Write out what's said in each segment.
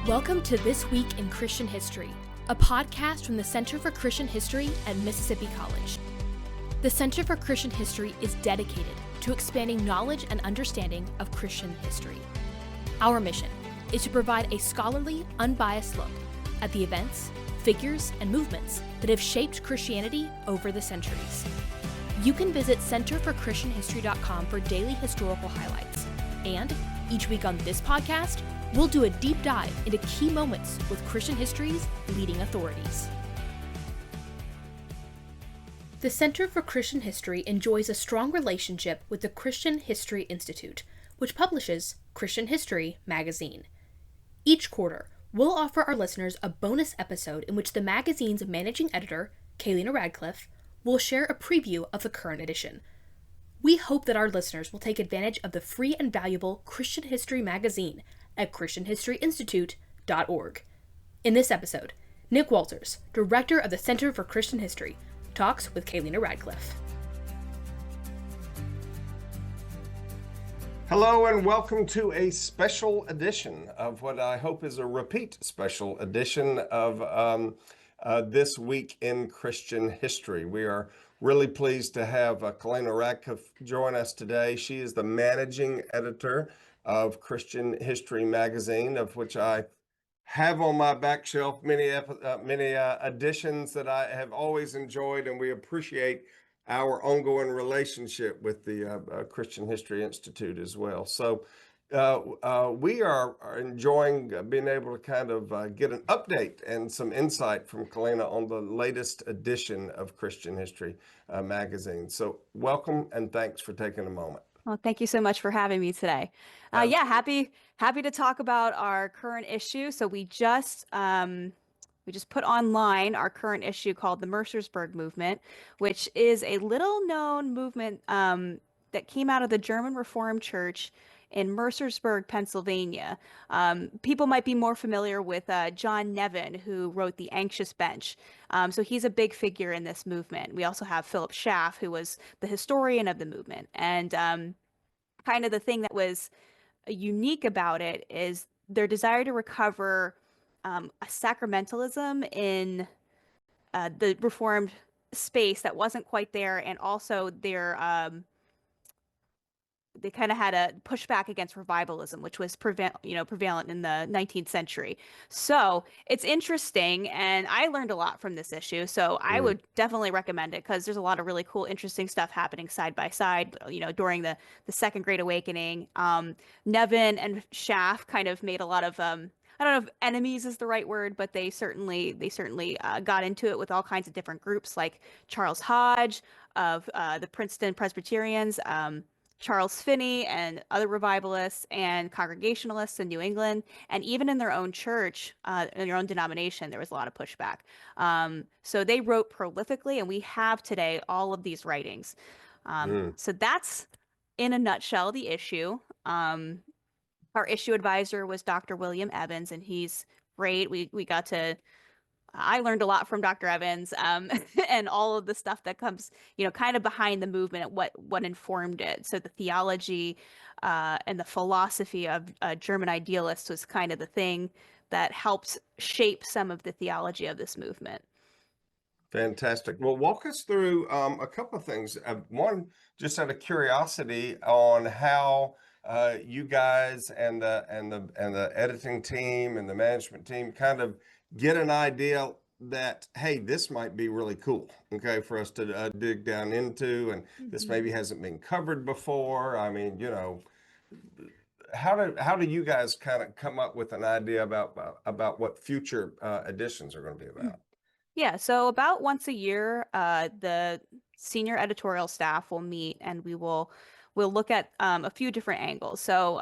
Welcome to This Week in Christian History, a podcast from the Center for Christian History at Mississippi College. The Center for Christian History is dedicated to expanding knowledge and understanding of Christian history. Our mission is to provide a scholarly, unbiased look at the events, figures, and movements that have shaped Christianity over the centuries. You can visit centerforchristianhistory.com for daily historical highlights. And each week on this podcast, we'll do a deep dive into key moments with Christian history's leading authorities. The Center for Christian History enjoys a strong relationship with the Christian History Institute, which publishes Christian History magazine. Each quarter, we'll offer our listeners a bonus episode in which the magazine's managing editor, Kaylena Radcliff, will share a preview of the current edition. We hope that our listeners will take advantage of the free and valuable Christian History magazine at christianhistoryinstitute.org. In this episode, Nick Walters, director of the Center for Christian History, talks with Kaylena Radcliff. Hello and welcome to a special edition of what I hope is a repeat special edition of This Week in Christian History. We are really pleased to have Kaylena Radcliff join us today. She is the managing editor of Christian History magazine, of which I have on my back shelf many editions that I have always enjoyed, and we appreciate our ongoing relationship with the Christian History Institute as well. So we are enjoying being able to kind of get an update and some insight from Kaylena on the latest edition of Christian History magazine. So welcome and thanks for taking a moment. Well, thank you so much for having me today. Happy to talk about our current issue. So we just put online our current issue called the Mercersburg Movement, which is a little known movement that came out of the German Reformed Church in Mercersburg, Pennsylvania. People might be more familiar with John Nevin, who wrote The Anxious Bench. So he's a big figure in this movement. We also have Philip Schaff, who was the historian of the movement. And kind of the thing that was unique about it is their desire to recover a sacramentalism in the Reformed space that wasn't quite there, and also they kind of had a pushback against revivalism, which was prevalent in the 19th century. So it's interesting, and I learned a lot from this issue. So I would definitely recommend it because there's a lot of really cool, interesting stuff happening side by side. During the Second Great Awakening, Nevin and Schaff kind of made a lot of I don't know if enemies is the right word, but they certainly got into it with all kinds of different groups, like Charles Hodge of the Princeton Presbyterians. Charles Finney and other revivalists and Congregationalists in New England, and even in their own church, in their own denomination, there was a lot of pushback. So they wrote prolifically, and we have today all of these writings. So that's, in a nutshell, the issue. Our issue advisor was Dr. William Evans, and he's great. I learned a lot from Dr. Evans and all of the stuff that comes, kind of behind the movement and what informed it. So the theology and the philosophy of German idealists was kind of the thing that helped shape some of the theology of this movement. Fantastic. Well, walk us through a couple of things. One, just out of curiosity on how you guys and the editing team and the management team kind of get an idea that, hey, this might be really cool, okay, for us to dig down into, and this maybe hasn't been covered before. I mean, how do you guys kind of come up with an idea about what future editions are going to be about? Yeah, so about once a year, the senior editorial staff will meet, and we'll look at a few different angles. So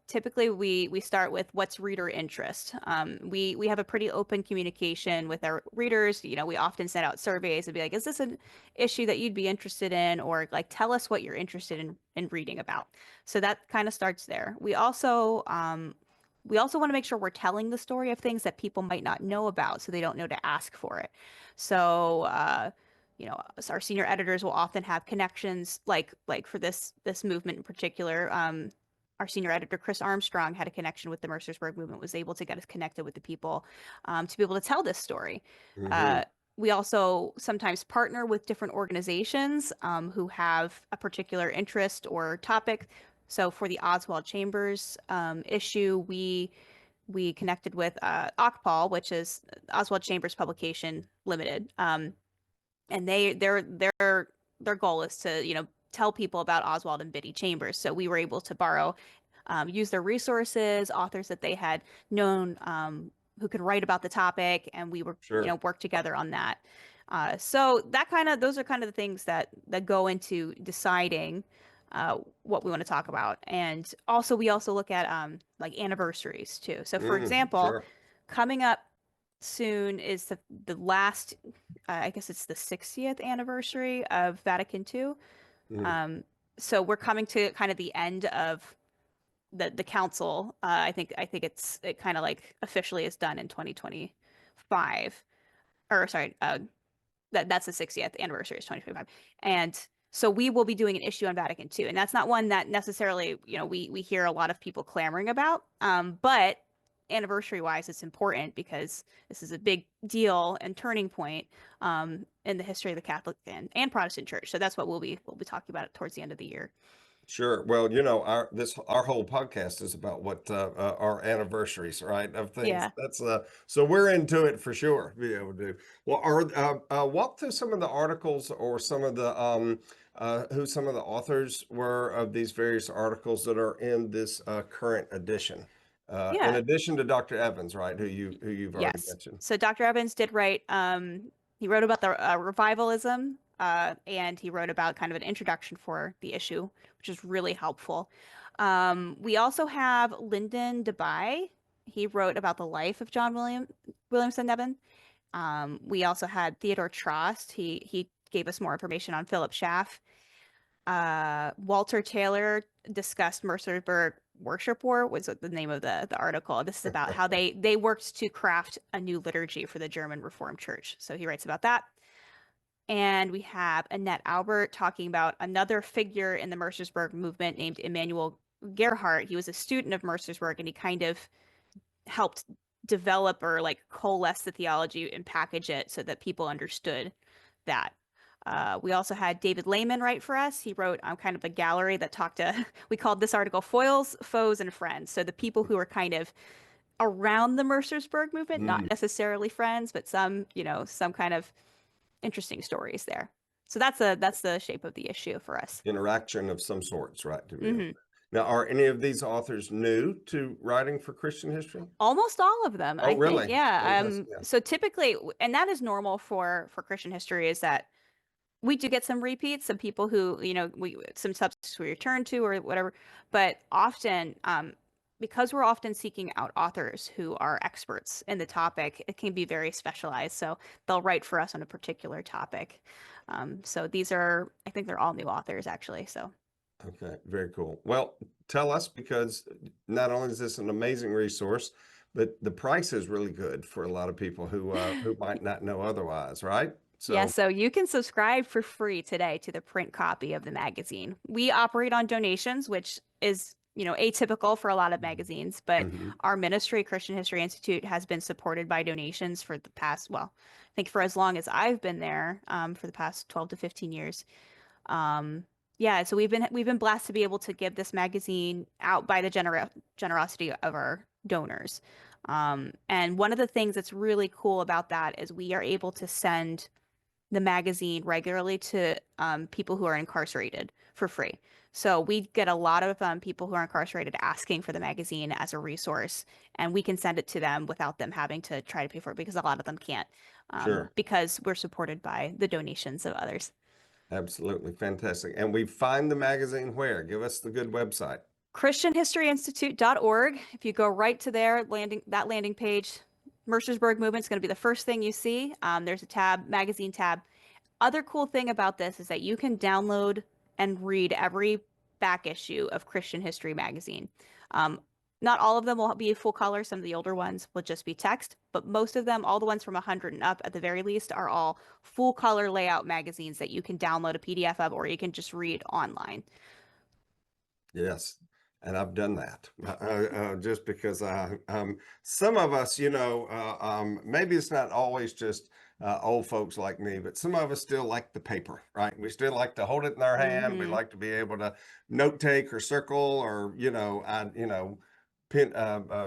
typically we start with what's reader interest. We have a pretty open communication with our readers. We often send out surveys and be like, is this an issue that you'd be interested in? Or like, tell us what you're interested in reading about. So that kind of starts there. We also want to make sure we're telling the story of things that people might not know about, so they don't know to ask for it. So our senior editors will often have connections, like for this movement in particular. our senior editor, Chris Armstrong, had a connection with the Mercersburg movement, was able to get us connected with the people to be able to tell this story. Mm-hmm. We also sometimes partner with different organizations who have a particular interest or topic. So for the Oswald Chambers issue, we connected with OCPAL, which is Oswald Chambers Publication Limited, and their goal is to tell people about Oswald and Biddy Chambers. So we were able to use their resources, authors that they had known who could write about the topic, and we were Sure. work together on that. So those are kind of the things that go into deciding what we want to talk about. And also we also look at like anniversaries too. So for example, Sure. coming up soon is the last, I guess it's the 60th anniversary of Vatican II. Mm. So we're coming to kind of the end of the council. I think it kind of like officially is done in 2025, or sorry, that's the 60th anniversary is 2025. And so we will be doing an issue on Vatican II, and that's not one that necessarily we hear a lot of people clamoring about, but anniversary wise it's important because this is a big deal and turning point in the history of the Catholic and Protestant Church. So that's what we'll be talking about towards the end of the year. Sure. Well, our whole podcast is about what our anniversaries, right, of things. Yeah. That's so we're into it for sure. Be able to do. Well, walk through some of the articles or some of the who some of the authors were of these various articles that are in this current edition. In Yeah. addition to Dr. Evans, right, who you've already Yes. mentioned. So Dr. Evans did write, he wrote about the revivalism, and he wrote about kind of an introduction for the issue, which is really helpful. We also have Lyndon DeBay. He wrote about the life of John Williamson Nevin. We also had Theodore Trost. He gave us more information on Philip Schaff. Walter Taylor discussed Mercersburg Worship War was the name of the article. This is about how they worked to craft a new liturgy for the German Reformed Church. So he writes about that. And we have Annette Albert talking about another figure in the Mercersburg movement named Emmanuel Gerhardt. He was a student of Mercersburg, and he kind of helped develop or like coalesce the theology and package it so that people understood that. We also had David Lehman write for us. He wrote kind of a gallery that talked to, we called this article Foils, Foes, and Friends. So the people who are kind of around the Mercersburg movement, not necessarily friends, but some kind of interesting stories there. So that's the shape of the issue for us. Interaction of some sorts, right? To be able. Now, are any of these authors new to writing for Christian history? Almost all of them. Oh, I really? think, yeah. Fantastic. Yeah. So typically, and that is normal for Christian history, is that we do get some repeats, some people who, some subjects we return to or whatever, but often, because we're often seeking out authors who are experts in the topic, it can be very specialized. So they'll write for us on a particular topic. So I think they're all new authors actually. So. Okay, very cool. Well, tell us, because not only is this an amazing resource, but the price is really good for a lot of people who might not know otherwise, right? Yeah, so you can subscribe for free today to the print copy of the magazine. We operate on donations, which is, atypical for a lot of magazines, but our ministry, Christian History Institute, has been supported by donations for the past, I think for as long as I've been there, for the past 12 to 15 years. Yeah, so we've been blessed to be able to give this magazine out by the generosity of our donors. And one of the things that's really cool about that is we are able to send the magazine regularly to people who are incarcerated for free. So we get a lot of people who are incarcerated asking for the magazine as a resource, and we can send it to them without them having to try to pay for it, because a lot of them can't, Sure. because we're supported by the donations of others. Absolutely fantastic. And we find the magazine where? Give us the good website. ChristianHistoryInstitute.org. If you go right to there, landing page, Mercersburg Movement is going to be the first thing you see. There's a tab, magazine tab. Other cool thing about this is that you can download and read every back issue of Christian History magazine. Not all of them will be full color. Some of the older ones will just be text, but most of them, all the ones from 100 and up at the very least, are all full color layout magazines that you can download a PDF of, or you can just read online. Yes. And I've done that just because some of us, maybe it's not always just old folks like me, but some of us still like the paper, right? We still like to hold it in our hand. We like to be able to note take or circle or, pin,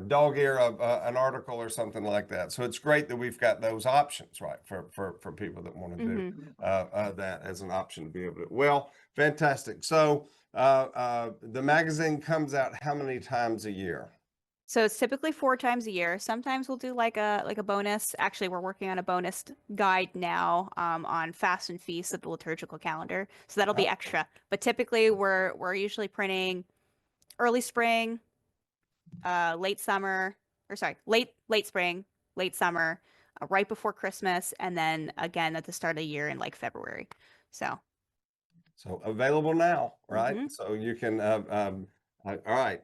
dog ear an article or something like that. So it's great that we've got those options, right, for people that want to do that as an option to be able to. Well, fantastic. So the magazine comes out how many times a year? So it's typically 4 times a year. Sometimes we'll do like a bonus. Actually, we're working on a bonus guide now on fast and feasts of the liturgical calendar. So that'll be extra. But typically we're usually printing early spring, late summer, or sorry, late spring, late summer, right before Christmas, and then again at the start of the year in like February. So available now, right? So you can, all right.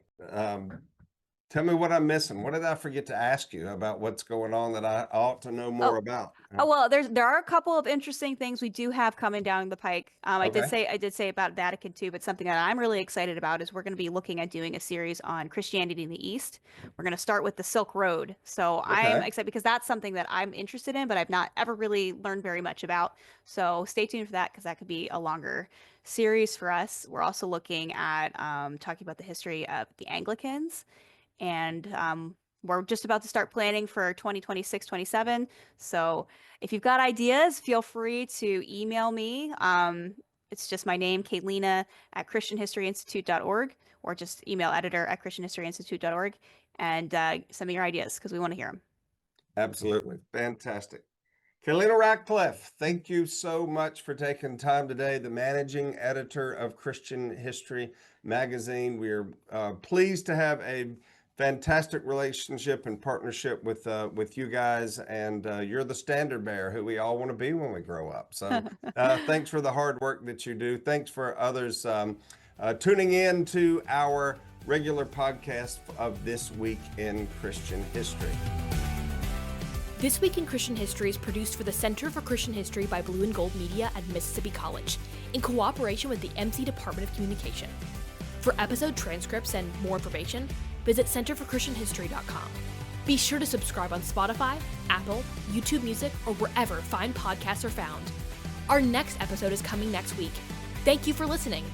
Tell me what I'm missing. What did I forget to ask you about what's going on that I ought to know more about? Oh, well, there are a couple of interesting things we do have coming down the pike. I did say about Vatican II, but something that I'm really excited about is we're going to be looking at doing a series on Christianity in the East. We're going to start with the Silk Road. So I'm excited because that's something that I'm interested in, but I've not ever really learned very much about. So stay tuned for that because that could be a longer series for us. We're also looking at talking about the history of the Anglicans. And we're just about to start planning for 2026-27. So if you've got ideas, feel free to email me. It's just my name, Kaylena at christianhistoryinstitute.org, or just email editor at christianhistoryinstitute.org and send me your ideas because we want to hear them. Absolutely. Fantastic. Kaylena Radcliff, thank you so much for taking time today, the managing editor of Christian History magazine. We're pleased to have a fantastic relationship and partnership with you guys, and you're the standard bearer who we all want to be when we grow up. So thanks for the hard work that you do. Thanks for others tuning in to our regular podcast of This Week in Christian History. This Week in Christian History is produced for the Center for Christian History by Blue and Gold Media at Mississippi College in cooperation with the MC Department of Communication. For episode transcripts and more information, visit centerforchristianhistory.com. Be sure to subscribe on Spotify, Apple, YouTube Music, or wherever fine podcasts are found. Our next episode is coming next week. Thank you for listening.